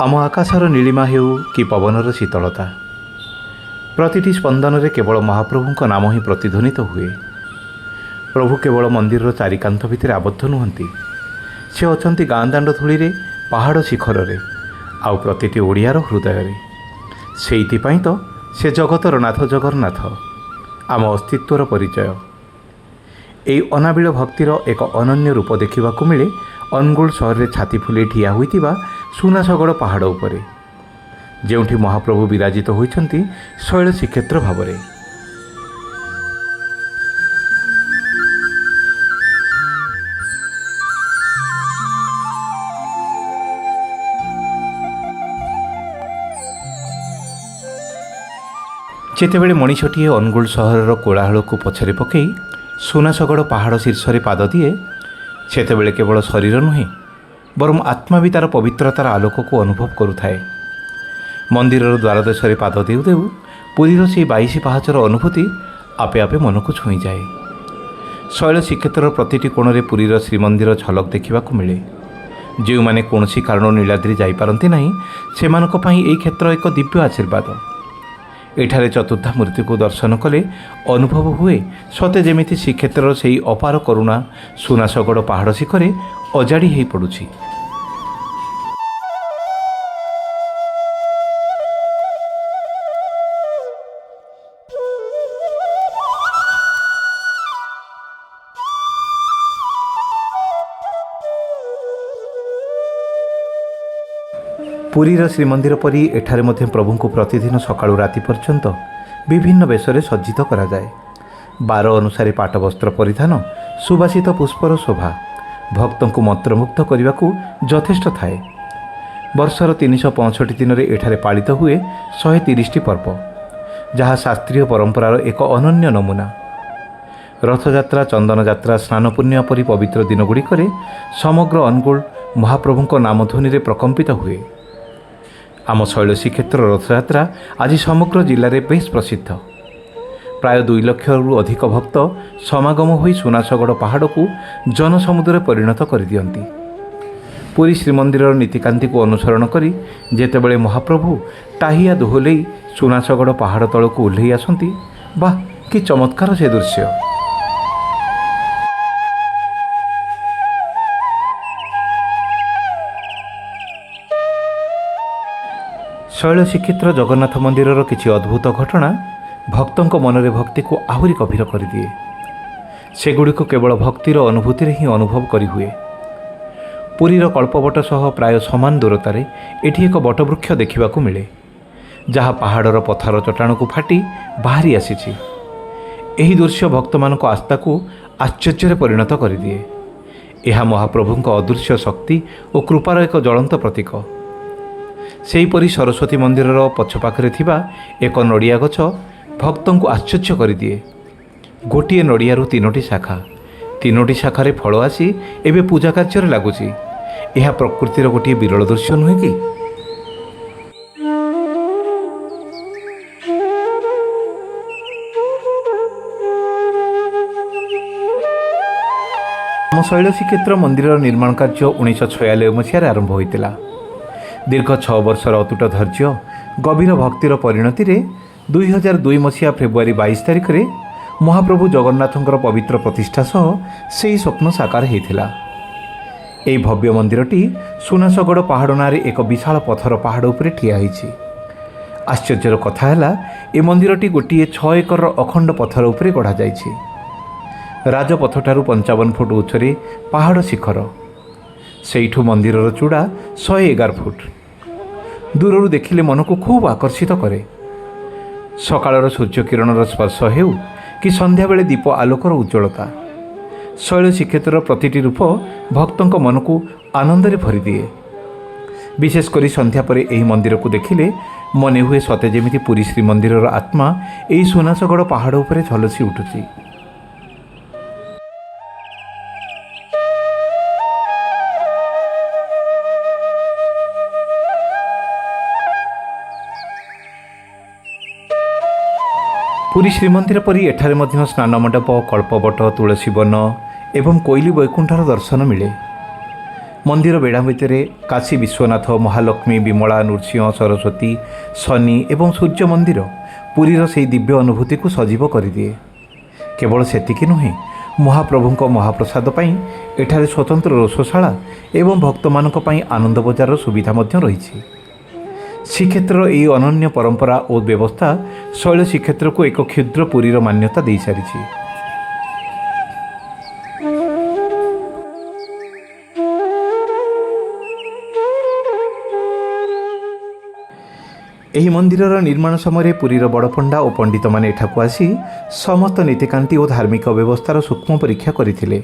आम आकाशर नीलिमा हेउ कि पवनर शीतलता प्रतिटी स्पंदन रे केवल महाप्रभु नाम ही प्रतिध्वनित हुए। प्रभु केवल मंदिर चारिकांत भितर आबद्ध नुहंती, से अछंती गाँ दाण्ड धूली रे, पहाड़ शिखर रे, आउ प्रतिटी ओडियार हृदय रे। सेइथिपाई तो से जगतर नाथ जगन्नाथ, आम अस्तित्वर परिचय। एई अनाबिल भक्तिर एक अनन्य रूप देखा मिले अनुगुल सहर में छाती फुले ठिया होइतिबा सुनासगड़ पहाड़ उपरे, जेउठी महाप्रभु विराजित होइछंती शैल श्रीक्षेत्र भावरे। जेतेबेले मनीषटीए अनुगुल सहरर कोलाहल को पछरे पकई सुनासगड़ पहाड़ शीर्ष पाद दिए, सेतेबेले केवल शरीर नुहे बरम आत्मा भी तार पवित्रतार आलोक को अनुभव करुथाए। मंदिर द्वारदेश पाद देउ देउ पुरीर से 22 पाहाचर अनुभूति आपे आपे मन को छुई जाए। शैल श्रीक्षेत्र प्रतिटी कोण में पुरीर श्रीमंदिर झलक देखा मिले। जो मैंने कौन कारण नीलाद्री जापारती ना सेमानक पई एई क्षेत्र एक दिव्य आशीर्वाद। एठारे चतुर्धा मूर्ति को दर्शन कले अनुभव हुए सते जेमिति श्रीक्षेत्र से अपार करुणा सुनासगड़ पहाड़ शिखरे अजाड़ी हो पड़ुछि। पुरीर श्रीमंदिर परी एठारे मध्य प्रभु को प्रतिदिन सकाळु राति पर्यंत विभिन्न वेशरे सज्जित करा जाए। बार अनुसार पाट वस्त्र परिधान सुबासित पुष्पर शोभा भक्तों को मंत्रमुग्ध करने को यथेष्ट थाए। वर्षर 365 दिन में एठारे पालित हुए 130 पर्व, जहाँ शास्त्रीय परंपरार एक अनन्य नमूना। रथयात्रा, चंदन यात्रा, स्नान पूर्णिमा परी पवित्र दिनगुड़िक समग्र अनुगुल महाप्रभु नामध्वनि रे प्रकंपित हुए। आम शैल श्रीक्षेत्र रथयात्रा आज समग्र जिले में बेस प्रसिद्ध। प्राय 2 लाख अधिक भक्त समागम होई सुनासगड़ पहाड़ को जनसमुद्र परिणत कर दियंती। पुरी श्रीमंदिर नीतिकांति को अनुसरण करी जेतेबेले महाप्रभु टाहिया दोहले सुनासगड़ पहाड़ तल को ओह्लई आसंती, वाह कि चमत्कार से दृश्य। शैल श्रीक्षेत्र जगन्नाथ मंदिर किसी अद्भुत घटना भक्तों मनरे भक्ति को आहुरी गभीर कर दिए। सेगुड़िक केवल भक्तिर अनुभूति ही अनुभव करी हुए। पुरीर कल्पवट सह प्राय समान दूरतार एठी एक बटवृक्ष देखा मिले, जहाँ पहाड़र पथर चट्टाण को फाटी बाहरी आसीछि। एही दृश्य भक्त मान आस्था को आश्चर्य परिणत कर दिए। यह महाप्रभु अदृश्य शक्ति और कृपार एक ज्वलंत प्रतीक। सेहीपरि सरस्वती मंदिर पछपाखरे थिबा एक नड़िया गछ भक्तों को आश्चर्य कर दिए। गोटे नड़िया 3टी शाखा, 3टी शाखारे फल आसी एबे पूजा कार्य लगुची। यह प्रकृतिर गोटे विरल दृश्य नुहे कि? आम शैल श्रीक्षेत्र मंदिर निर्माण कार्य 1946 मसीह आरंभ होता। दीर्घ 6 वर्षर अतुट धैर्य गभीर भक्तिर परिणति रे 2002 मसीहा फेब्रुआरी 22 तारिख रे महाप्रभु जगन्नाथंकर पवित्र प्रतिष्ठा सह से स्वप्न साकार होता। यह भव्य मंदिरटी सुनासगड़ पहाड़ नारे एक विशाल पथर पहाड़ उपरे ठिया होइछि। आश्चर्यर कथा है ए मंदिरटी गोटे 6 एकर अखंड पथर उपरे गढ़ा जाइछि। राजपथ ठारू 55 फुट उच्चरे पहाड़ शिखर, सेठू मंदिर चूड़ा 111 फुट। दूररू देखिले मन को खूब आकर्षित करे। सकाळर सूर्य किरणर स्पर्श हेउ कि संध्या बेले दीप आलोकर उज्ज्वलता, शैल श्रीक्षेत्र प्रतिटी रूप भक्तों मन को आनंद भरी दिए। विशेषकर संध्या पर यही मंदिर को देखिले मन हुए सते जेमिति पुरी श्रीमंदिर आत्मा यही सुनासगड़ पहाड़ उपरे झलसी उठुची। पुरी श्रीमंदिर परी एठारे मध्य स्नान मंडप, कल्पवट, तुलसी वन एवं कोइली वैकुंठर दर्शन मिले। मंदिर बेढ़ा भितर काशी विश्वनाथ, महालक्ष्मी, विमला, नृसिंह, सरस्वती, शनि एवं सूर्य मंदिर पुरीर से दिव्य अनुभूति को सजीव करदिए। केवल सेतिकी नुहे, महाप्रभुଙ୍କ महाप्रसाद पाई एठारे स्वतंत्र रोषशाला एवं भक्त मानक पाई आनंद बजार सुविधा मध्य रही। श्रीक्षेत्र यही अनन्य परंपरा और व्यवस्था शैल श्रीक्षेत्र को एक क्षुद्र पुरीर मान्यता दे सारी। ଏହି ମନ୍ଦିରର ନିର୍ମାଣ ସମୟରେ ପୁରୀର ବଡ଼ପଣ୍ଡା ଓ ପଣ୍ଡିତମାନେ ଏଠାକୁ ଆସି ସମସ୍ତ ନୀତିକାନ୍ତି ଓ ଧାର୍ମିକ ବ୍ୟବସ୍ଥାର ସୂକ୍ଷ୍ମ ପରୀକ୍ଷା କରିଥିଲେ।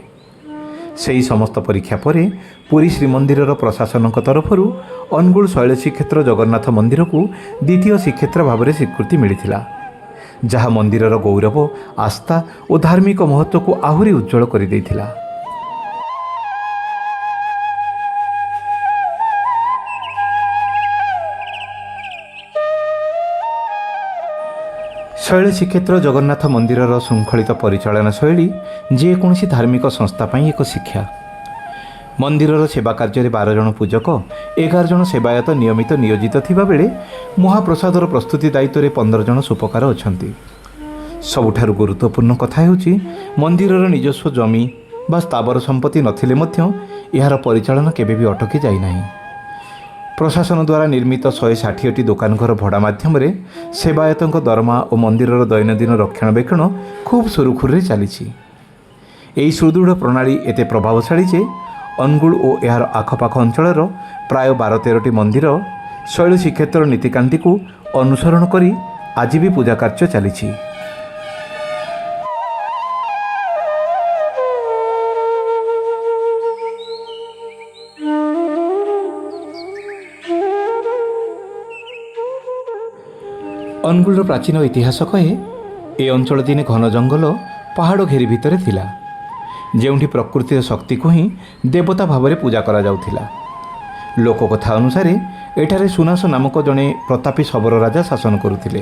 ସେହି ସମସ୍ତ ପରୀକ୍ଷା ପରେ ପୁରୀ ଶ୍ରୀମନ୍ଦିରର ପ୍ରଶାସନଙ୍କ ତରଫରୁ ଅନୁଗୁଳ ଶୈଳ ଶ୍ରୀକ୍ଷେତ୍ର ଜଗନ୍ନାଥ ମନ୍ଦିରକୁ ଦ୍ୱିତୀୟ ଶ୍ରୀକ୍ଷେତ୍ର ଭାବରେ ସ୍ୱୀକୃତି ମିଳିଥିଲା, ଯାହା ମନ୍ଦିରର ଗୌରବ, ଆସ୍ଥା ଓ ଧାର୍ମିକ ମହତ୍ତ୍ୱକୁ ଆହୁରି ଉଜ୍ଜ୍ୱଳ କରିଦେଇଥିଲା। शैल श्रीक्षेत्र जगन्नाथ मंदिर श्रृंखलित परिचालन शैली जेकोसी धार्मिक संस्था एक शिक्षा। मंदिर सेवा कार्य 12 जन पूजक, 11 जन सेवायत नियमित नियोजित थिबा बेले महाप्रसादर प्रस्तुति दायित्व में 15 जन सुपकार अच्छा। सबुठारु गुरुत्वपूर्ण कथा हेउची मंदिर निजस्व जमी बा स्थावर संपत्ति नथिले मध्य यार परिचालन केबे भी अटकी जाई नाही। प्रशासन द्वारा निर्मित 160टी दुकान घर भड़ा माध्यम सेवायतों दरमा और मंदिर दैनंदिन रक्षणाबेक्षण खूब सुरुखुरे चली। यही सुदृढ़ प्रणाली एते प्रभावशाली जे अनुगुल और यार आखपाख अंचल प्राय 12-13टी मंदिर शैल श्रीक्षेत्र नीतिकांति को अनुसरण करी आज भी पूजा कार्य चली। अनुगुल प्राचीन इतिहास कहे ए अंचल दिने घन जंगल पहाड़ घेरी भितर थिला, जेउठी प्रकृतिर शक्ति को ही देवता भाव में पूजा करा जाउथिला। लोककथा अनुसार एठारे सुनास नामक जड़े प्रतापी शबर राजा शासन करुथिले।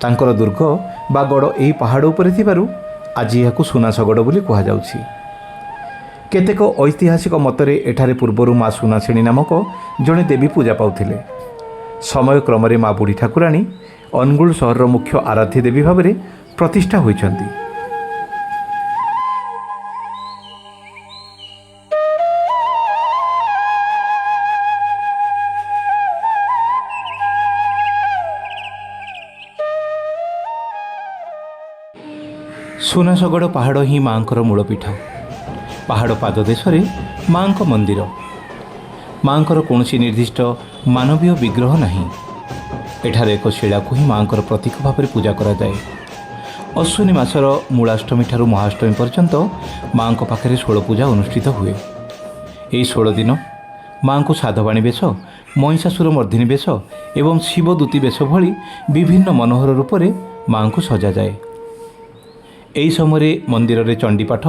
तांकर दुर्ग बा गड़ एही पहाड़ उपरे थिबारु आज याकु सुनासगड़ बोली कहा जाउछि। केतेक ऐतिहासिक मतरे एठारे पूर्वरु माँ सुनासिनी नामक जड़े देवी पूजा पाउथिले। समय क्रम माँ बुढ़ी ठाकुराणी अनुगुल सहर मुख्य आराध्य देवी भाव में प्रतिष्ठा होइछन्ति। सुनासगड़ पहाड़ ही माँकर मूलपीठ। पहाड़ पाददेश माँ मंदिर। माँकर कौनसी निर्दिष्ट मानवीय विग्रह नहीं। एठारे एक शिला को ही माँकर प्रतीक भाव में पूजा करा जाए। अश्विनी मासर मूलाष्टमी ठारू महाअष्टमी पर्यंत माँ पाखे 16 पूजा अनुष्ठित हुए। यही 16 दिन माँ को साधवाणी बेश, महिषासुर मर्दिनी बेश एवं शिवदूती बेश भली विभिन्न मनोहर रूप में माँ को सजा जाए। यही समय मंदिर में चंडीपाठ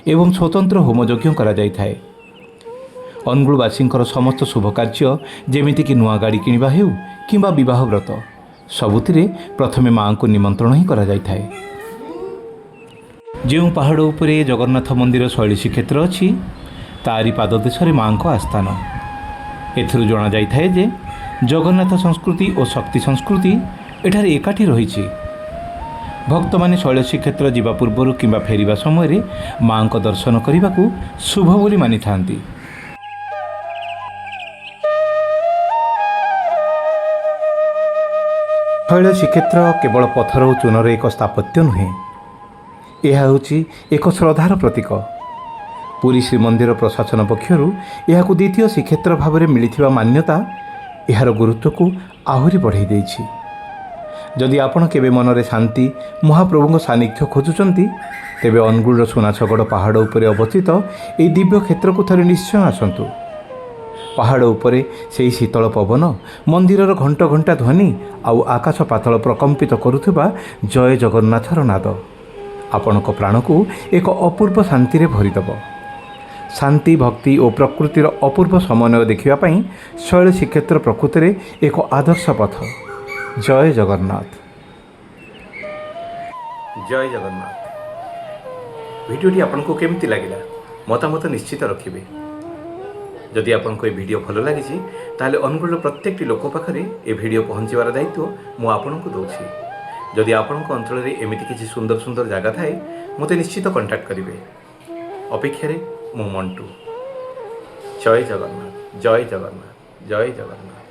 एवं स्वतंत्र होमयज्ञ करा जाय थाए। अनुगुलवासींकर समस्त शुभ कार्य जेमितिक नुआ गाड़ी किणवा हेउ किंबा विवाह व्रत सबुतिरे प्रथमे माँ को निमंत्रण ही करा जाय थाए। जो पहाड़ उपरे जगन्नाथ मंदिर शैल श्रीक्षेत्र अच्छी तारी पाददेश माँ को आस्थान। एथिरु जना जाय थाए जे जगन्नाथ संस्कृति और शक्ति संस्कृति एठारे एकाठी रही। भक्त माने शैल श्रीक्षेत्र जीवा पूर्व किंबा फेरिबा समय माँ को दर्शन करने को शुभ बोली मानि थांती। शैल श्रीक्षेत्र केवल पत्थर और चूनर एक स्थापत्य नुहे, यह होची एक श्रद्धार प्रतीक। पुरी श्रीमंदिर प्रशासन पक्षर यह द्वितीय श्रीक्षेत्र भाव में मिलिथिबा मान्यता यार गुरुत्व को आहुरी बढ़ाई देछि। जदि आपण केबे मनरे शांति महाप्रभु सानिध्य खोजुचंती तेबे अनुगुल सुनासगड़ पहाड़ उपरे अवस्थित यह दिव्य क्षेत्र को थरे निश्चय आसंतु। पहाड़ उपरे से शीतल पवन, मंदिर घंट घंटा ध्वनि आउ आकाश पातल प्रकंपित करुवा जय जगन्नाथर नाद आपणक प्राण को एक अपूर्व शांति भरीदेव। शांति, भक्ति और प्रकृतिर अपूर्व समन्वय देखापी शैल श्रीक्षेत्र प्रकृत में एक आदर्श पथ। जय जगन्नाथ। जय जगन्नाथ। भिडियोटी आपको केमती लगिला मतामत निश्चित रखिए। जदि आपको ये वीडियो भल लगी ताहले अनुगुल प्रत्येक लोक पाखे ये वीडियो पहुँचार दायित्व मुझे दूसरी। जदि आपण अंचल एमती किसी सुंदर सुंदर जगह थाए मत निश्चित कंटाक्ट करेंगे। अपेक्षार मु मंटू। जय जगन्नाथ, जय जगन्नाथ, जय जगन्नाथ।